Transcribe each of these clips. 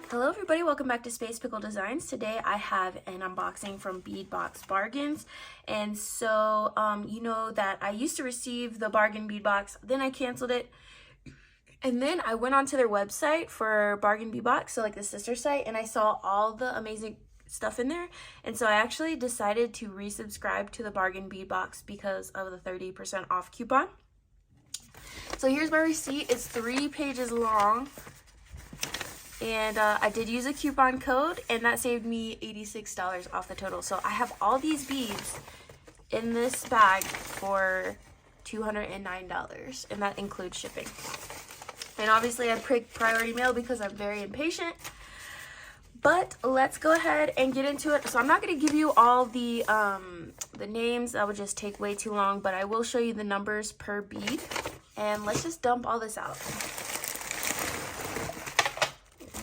Hello everybody, welcome back to Space Pickle Designs. Today I have an unboxing from Beadbox Bargains. And so, you know that I used to receive the bargain bead box, then I canceled it. And then I went onto their website for Bargain Beadbox, so like the sister site, and I saw all the amazing stuff in there. And so I actually decided to resubscribe to the Bargain Beadbox because of the 30% off coupon. So here's my receipt. It's 3 pages long. And I did use a coupon code, and that saved me $86 off the total. So I have all these beads in this bag for $209, and that includes shipping. And obviously I picked priority mail because I'm very impatient. But let's go ahead and get into it. So I'm not going to give you all the names. That would just take way too long, but I will show you the numbers per bead. And let's just dump all this out.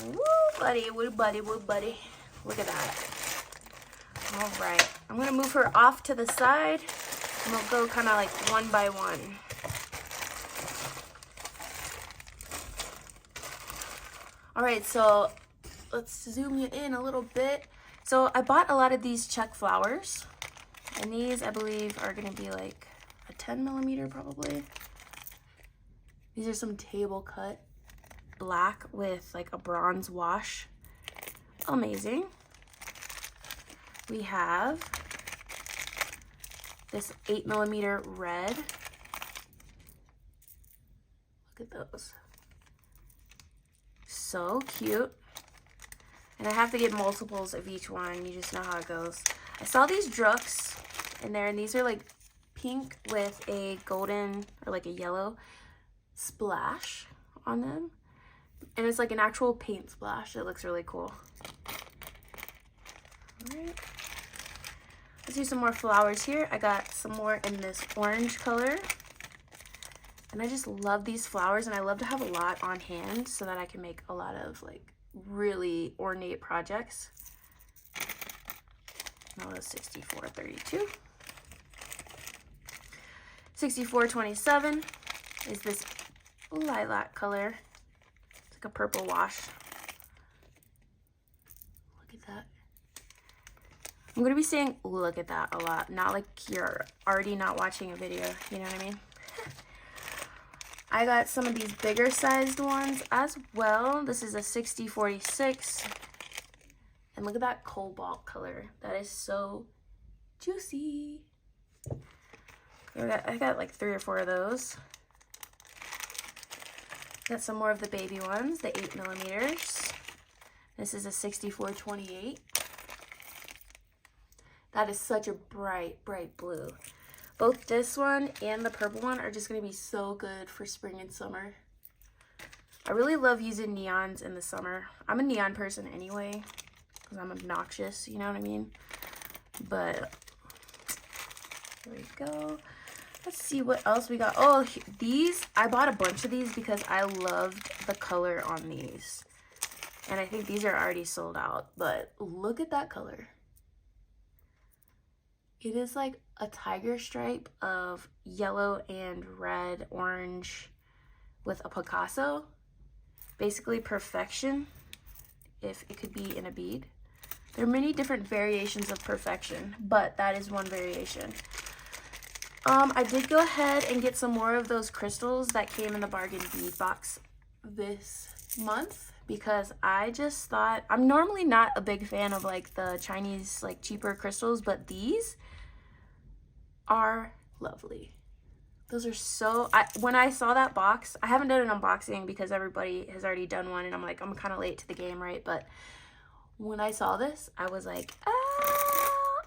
Woo, buddy, woo, buddy, woo, buddy. Look at that. All right. I'm going to move her off to the side, and we'll go kind of like one by one. All right, so let's zoom you in a little bit. So I bought a lot of these Czech flowers, and these I believe are going to be like a 10 millimeter probably. These are some table cut black with like a bronze wash. Amazing. We have this 8 millimeter red. Look at those. So cute. And I have to get multiples of each one. You just know how it goes. I saw these Drooks in there, and these are like pink with a golden or like a yellow splash on them. And it's like an actual paint splash. It looks really cool. All right. Let's do some more flowers here. I got some more in this orange color. And I just love these flowers, and I love to have a lot on hand so that I can make a lot of like really ornate projects. That was 6432. 6427 is this lilac color. It's like a purple wash. Look at that. I'm going to be saying look at that a lot, not like you're already not watching a video, you know what I mean? I got some of these bigger sized ones as well. This is a 6046. And look at that cobalt color. That is so juicy. I got like 3 or 4 of those. Got some more of the baby ones, the 8 millimeters. This is a 6428. That is such a bright, bright blue. Both this one and the purple one are just going to be so good for spring and summer. I really love using neons in the summer. I'm a neon person anyway, because I'm obnoxious, you know what I mean? But there we go. Let's see what else we got. Oh, these, I bought a bunch of these because I loved the color on these. And I think these are already sold out, but look at that color. It is like a tiger stripe of yellow and red, orange with a Picasso. Basically perfection, if it could be in a bead. There are many different variations of perfection, but that is one variation. I did go ahead and get some more of those crystals that came in the bargain bead box this month because I just thought, I'm normally not a big fan of like the Chinese like cheaper crystals, but these are lovely. Those are so, when I saw that box, I haven't done an unboxing because everybody has already done one and I'm like, I'm kind of late to the game, right? But when I saw this, I was like,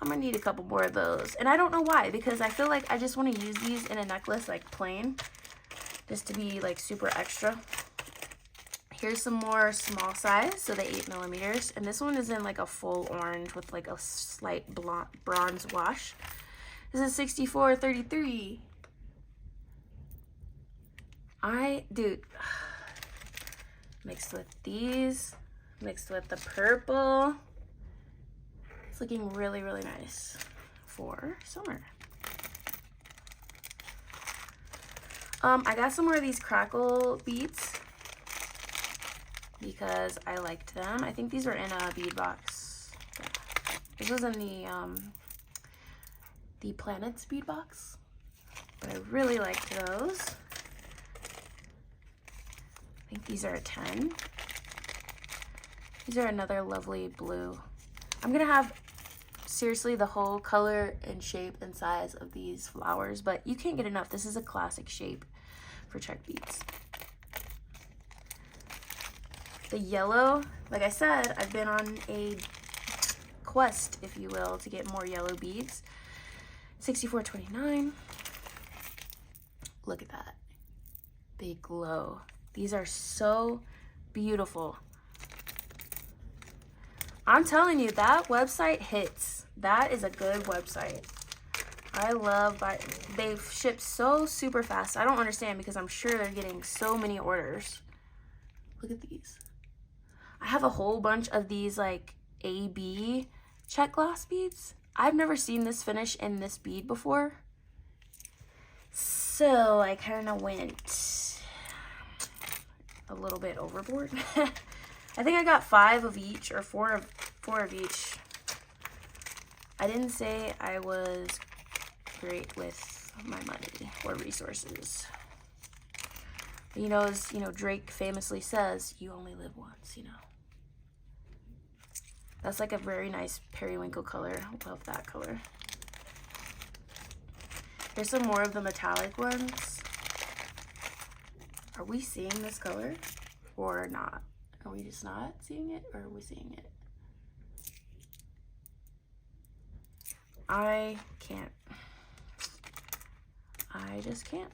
I'm gonna need a couple more of those. And I don't know why, because I feel like I just want to use these in a necklace like plain, just to be like super extra. Here's some more small size, so the 8 millimeters, and this one is in like a full orange with like a slight bronze wash. This is 6433. Dude, mixed with these, mixed with the purple. It's looking really, really nice for summer. I got some more of these crackle beads. because I liked them. I think these were in a bead box. Yeah. This was in the Planets bead box, but I really liked those. I think these are a 10. These are another lovely blue. I'm gonna have seriously the whole color and shape and size of these flowers, but you can't get enough. This is a classic shape for Czech beads. The yellow, like I said, I've been on a quest, if you will, to get more yellow beads. 64.29. Look at that. They glow. These are so beautiful. I'm telling you, that website hits. That is a good website. I love they ship so super fast. I don't understand because I'm sure they're getting so many orders. Look at these. I have a whole bunch of these like AB Czech gloss beads. I've never seen this finish in this bead before. So I kind of went a little bit overboard. I think I got 5 of each or 4 of each. I didn't say I was great with my money or resources. But, you know, as Drake famously says, you only live once, you know. That's like a very nice periwinkle color. Love that color. Here's some more of the metallic ones. Are we seeing this color or not? Are we just not seeing it, or are we seeing it? I can't. I just can't.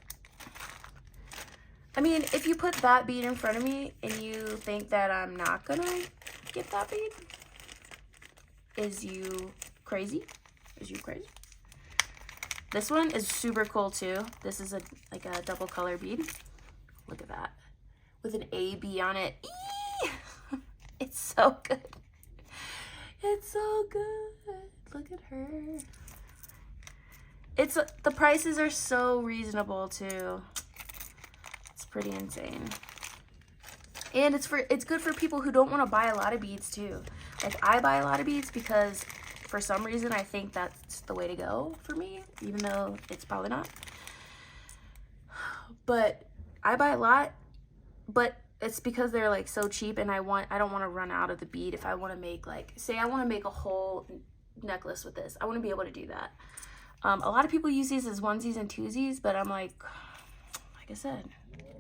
I mean, if you put that bead in front of me and you think that I'm not gonna get that bead, is you crazy? Is you crazy? This one is super cool too. This is like a double color bead. Look at that. With an AB on it. Eee! It's so good. It's so good. Look at her. The prices are so reasonable too. It's pretty insane. And it's good for people who don't want to buy a lot of beads too. Like, I buy a lot of beads because for some reason I think that's the way to go for me, even though it's probably not. But I buy a lot, but it's because they're like so cheap, and I don't want to run out of the bead. If I want to make, like, say I want to make a whole necklace with this, I want to be able to do that. A lot of people use these as onesies and twosies, but I'm like I said,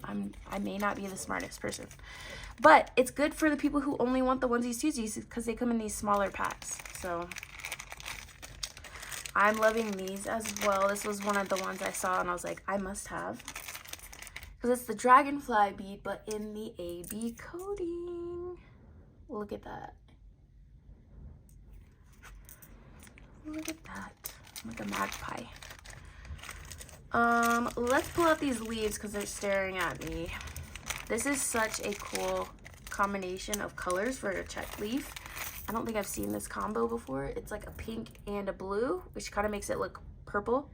I may not be the smartest person, but it's good for the people who only want the onesies, twosies, because they come in these smaller packs. So I'm loving these as well. This was one of the ones I saw and I was like, I must have, because it's the dragonfly bead, but in the AB coating. Look at that. Look at that. Like a magpie. Let's pull out these leaves because they're staring at me. This is such a cool combination of colors for a Czech leaf. I don't think I've seen this combo before. It's like a pink and a blue, which kind of makes it look purple.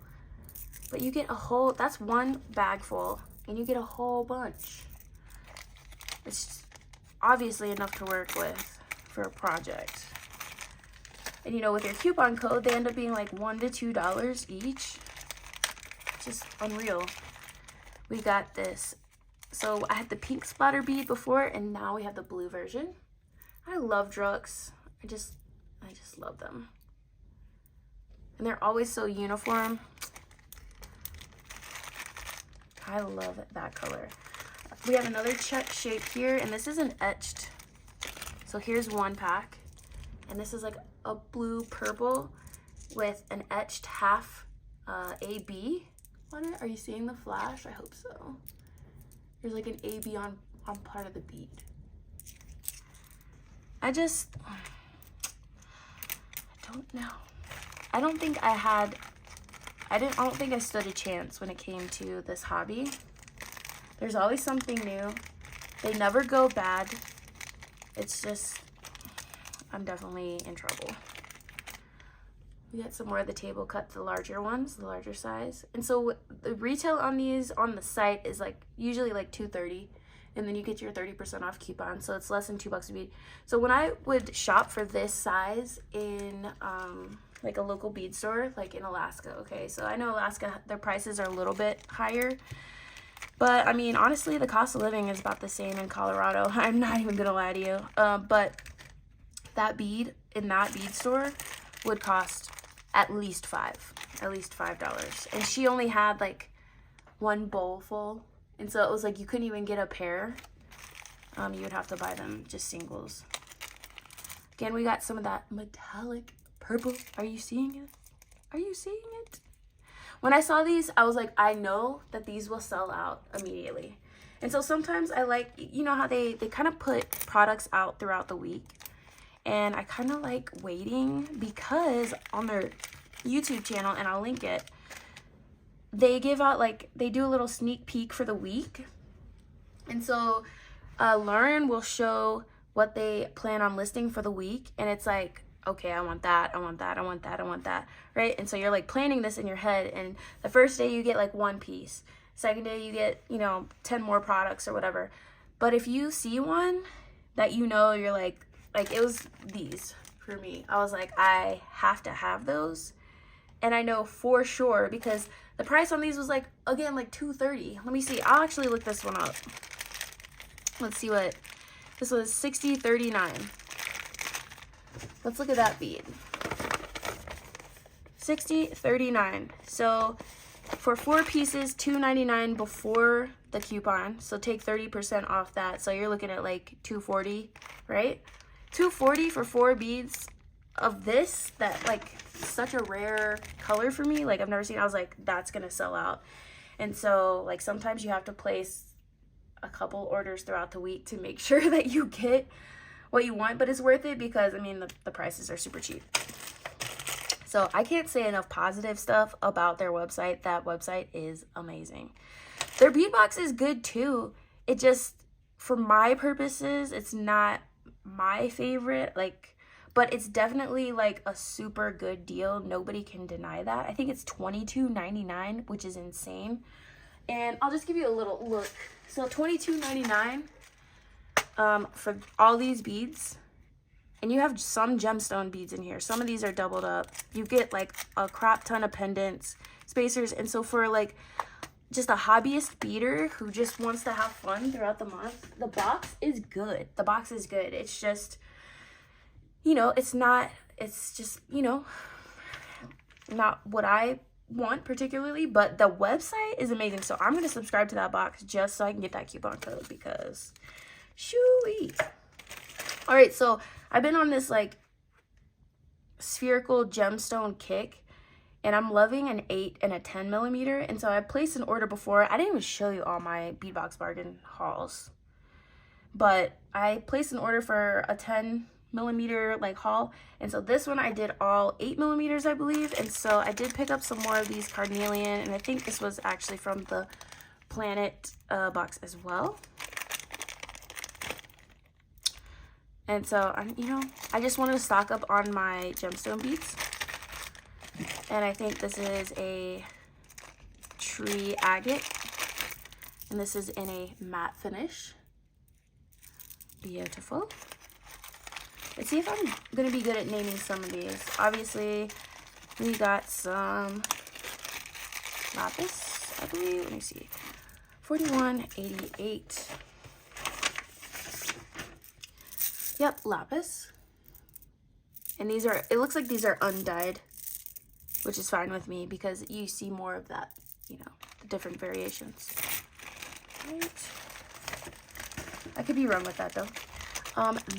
But you get a whole, that's one bag full, and you get a whole bunch. It's obviously enough to work with for a project. And you know, with your coupon code, they end up being like $1 to $2 each. Just unreal. We got this. So I had the pink splatter bead before, and now we have the blue version. I love Drux. I just love them. And they're always so uniform. I love that color. We have another Czech shape here, and this is an etched. So here's one pack, and this is like a blue purple with an etched half AB on it. Are you seeing the flash? I hope so. There's like an AB on part of the bead. I don't know. I don't think I stood a chance when it came to this hobby. There's always something new. They never go bad. It's just, I'm definitely in trouble. We got some more of the table cut, the larger ones, the larger size. And so the retail on these on the site is like usually like $2.30, and then you get your 30% off coupon, so it's less than $2 a bead. So when I would shop for this size in like a local bead store, like in Alaska, okay, so I know Alaska, their prices are a little bit higher, but I mean, honestly, the cost of living is about the same in Colorado. I'm not even gonna lie to you. But that bead in that bead store would cost at least $5. And she only had like one bowl full. And so it was like you couldn't even get a pair. You would have to buy them just singles. Again, we got some of that metallic purple. Are you seeing it? Are you seeing it? When I saw these, I was like, I know that these will sell out immediately. And so sometimes I like, you know how they kind of put products out throughout the week. And I kind of like waiting because on their YouTube channel, and I'll link it, they give out like, they do a little sneak peek for the week. And so Lauren will show what they plan on listing for the week. And it's like, okay, I want that, I want that, I want that, I want that, right? And so you're like planning this in your head, and the first day you get like one piece. Second day you get, you know, 10 more products or whatever. But if you see one that you know, you're like it was these for me. I was like, I have to have those. And I know for sure because the price on these was like, again, like $2.30. Let me see. I'll actually look this one up. Let's see what, this was $60.39. Let's look at that bead. $60.39. So for 4 pieces, $2.99 before the coupon. So take 30% off that. So you're looking at like $2.40, right? $2.40 for 4 beads of this, that like such a rare color for me. Like I've never seen. I was like, that's gonna sell out. And so like sometimes you have to place a couple orders throughout the week to make sure that you get what you want, but it's worth it because I mean the prices are super cheap. So I can't say enough positive stuff about their website. That website is amazing. Their bead box is good too. It just, for my purposes, it's not my favorite, like, but it's definitely like a super good deal. Nobody can deny that. I think it's $22.99, which is insane. And I'll just give you a little look. So $22.99 for all these beads, and you have some gemstone beads in here. Some of these are doubled up. You get like a crap ton of pendants, spacers, and so for like just a hobbyist beader who just wants to have fun throughout the month, the box is good. The box is good. It's just, you know, it's just, you know, not what I want particularly, but the website is amazing. So I'm going to subscribe to that box just so I can get that coupon code because shoo-wee. All right, so I've been on this like spherical gemstone kick, and I'm loving an 8 and a 10 millimeter. And so I placed an order before. I didn't even show you all my Beadbox Bargain hauls, but I placed an order for a 10 millimeter like haul. And so this one I did all 8 millimeters, I believe. And so I did pick up some more of these carnelian, and I think this was actually from the Planet box as well. And so, you know, I just wanted to stock up on my gemstone beads. And I think this is a tree agate. And this is in a matte finish. Beautiful. Let's see if I'm going to be good at naming some of these. Obviously, we got some lapis, I believe. Let me see. 4188. Yep, lapis. And these are, it looks like these are undyed, which is fine with me because you see more of that, you know, the different variations. Right. I could be wrong with that though.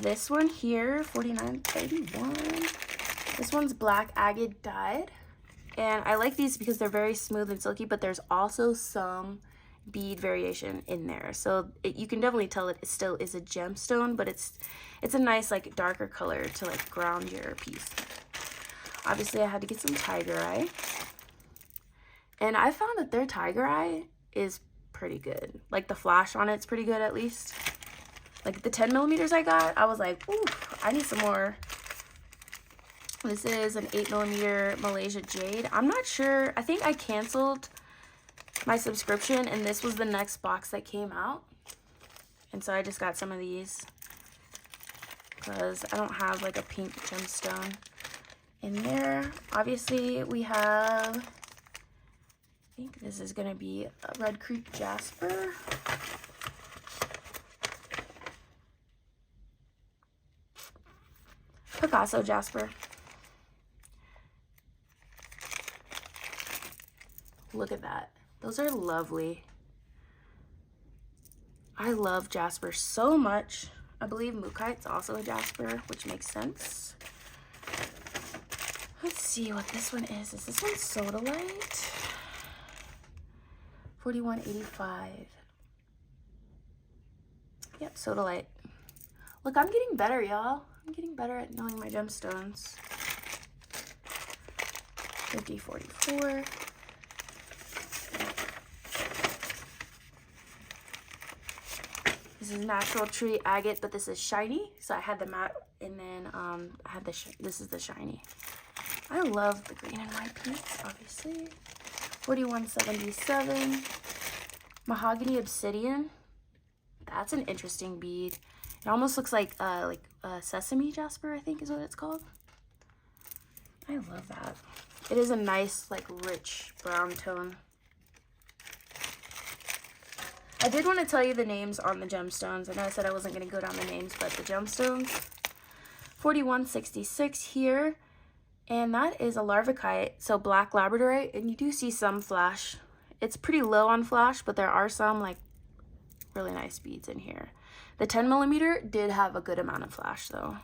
This one here, 4931. This one's black agate dyed. And I like these because they're very smooth and silky, but there's also some bead variation in there. So you can definitely tell it still is a gemstone, but it's a nice like darker color to like ground your piece. Obviously I had to get some tiger eye. And I found that their tiger eye is pretty good. Like the flash on it's pretty good at least. Like the 10 millimeters I got, I was like, ooh, I need some more. This is an 8 millimeter Malaysia Jade. I'm not sure. I think I canceled my subscription and this was the next box that came out. And so I just got some of these because I don't have like a pink gemstone in there. Obviously we have, I think this is gonna be a Red Creek Jasper. Picasso Jasper. Look at that. Those are lovely. I love Jasper so much. I believe Mookite's also a Jasper, which makes sense. Let's see what this one is. Is this one Sodalite? 41.85. Yep, Sodalite. Look, I'm getting better, y'all. I'm getting better at knowing my gemstones. 50.44. This is Natural Tree Agate, but this is shiny. So I had the matte, and then I had this is the shiny. I love the green and white peaks, obviously. 41.77. Mahogany Obsidian. That's an interesting bead. It almost looks like sesame jasper, I think is what it's called. I love that. It is a nice, like, rich brown tone. I did want to tell you the names on the gemstones. I know I said I wasn't going to go down the names, but the gemstones. 41.66 here. And that is a larvicite, so black labradorite. And you do see some flash. It's pretty low on flash, but there are some, like, really nice beads in here. The 10mm did have a good amount of flash, though.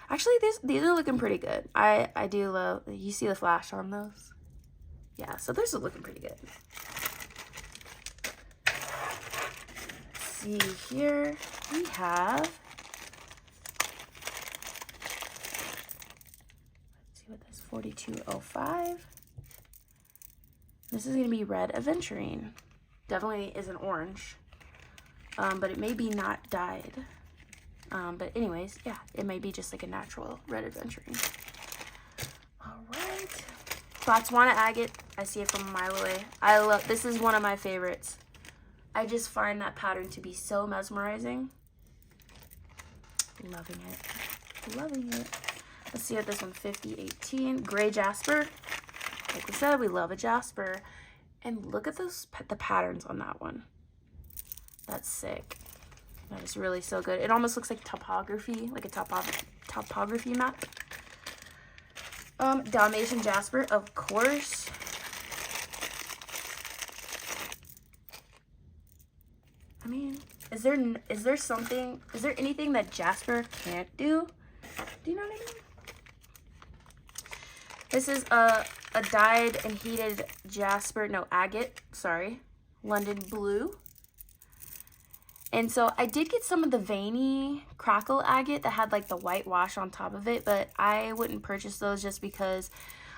Actually, these are looking pretty good. I do love, you see the flash on those? Yeah, so those are looking pretty good. See here, we have, let's see what this 42.05. This is going to be Red Aventurine. Definitely is an orange, but it may be not dyed. But anyways, yeah, it may be just like a natural Red Aventurine. All right, Botswana Agate. I see it from a mile away. I love, this is one of my favorites. I just find that pattern to be so mesmerizing. Loving it. Loving it. Let's see what this one, 50.18. Gray Jasper. Like we said, we love a Jasper. And look at those, the patterns on that one. That's sick. That is really so good. It almost looks like topography, like a topography map. Dalmatian Jasper, of course. I mean, is there anything that Jasper can't do? Do you know what I mean? This is a dyed and heated Jasper, no, agate, sorry, London Blue. And so I did get some of the veiny crackle agate that had like the white wash on top of it, but I wouldn't purchase those just because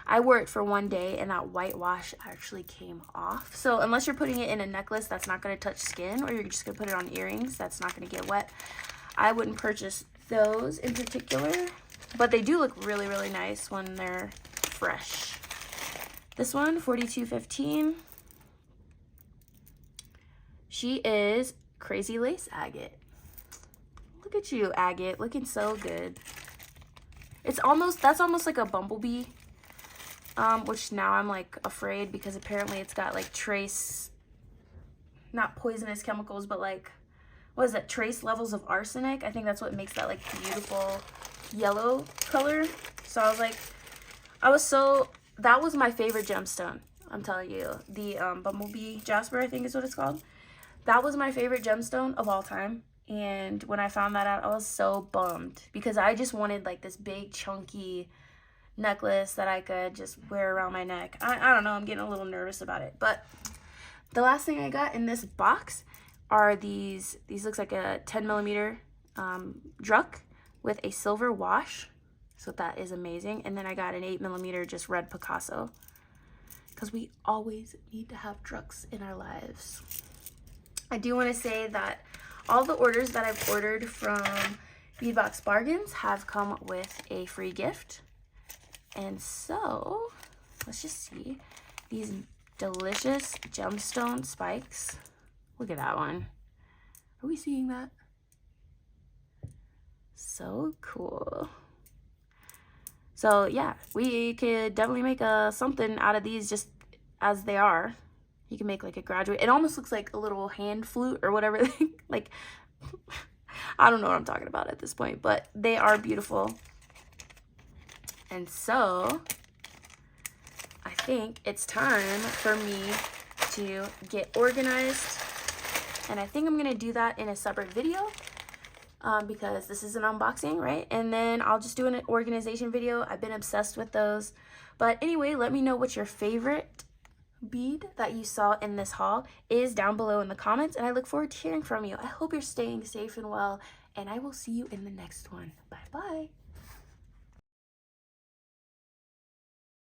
I wore it for one day and that white wash actually came off. So unless you're putting it in a necklace that's not going to touch skin, or you're just going to put it on earrings that's not going to get wet, I wouldn't purchase those in particular. But they do look really, really nice when they're fresh. This one, 42.15. She is Crazy Lace Agate. Look at you, agate, looking so good. It's almost, that's almost like a bumblebee. Which now I'm like afraid because apparently it's got like trace, not poisonous chemicals, but like, what is that, trace levels of arsenic. I think that's what makes that like beautiful yellow color. So I was like, that was my favorite gemstone. I'm telling you, the Bumblebee Jasper, I think is what it's called. That was my favorite gemstone of all time. And when I found that out, I was so bummed because I just wanted like this big chunky necklace that I could just wear around my neck. I don't know, I'm getting a little nervous about it. But the last thing I got in this box are these looks like a 10mm Druck with a silver wash. So that is amazing. And then I got an 8mm just red Picasso because we always need to have Drucks in our lives. I do want to say that all the orders that I've ordered from Beadbox Bargains have come with a free gift. And so, let's just see these delicious gemstone spikes. Look at that one. Are we seeing that? So cool. So yeah, we could definitely make something out of these just as they are. You can make like a graduate. It almost looks like a little hand flute or whatever. Like, I don't know what I'm talking about at this point, but they are beautiful. And so I think it's time for me to get organized. And I think I'm going to do that in a separate video because this is an unboxing, right? And then I'll just do an organization video. I've been obsessed with those. But anyway, let me know what your favorite bead that you saw in this haul is down below in the comments. And I look forward to hearing from you. I hope you're staying safe and well. And I will see you in the next one. Bye-bye.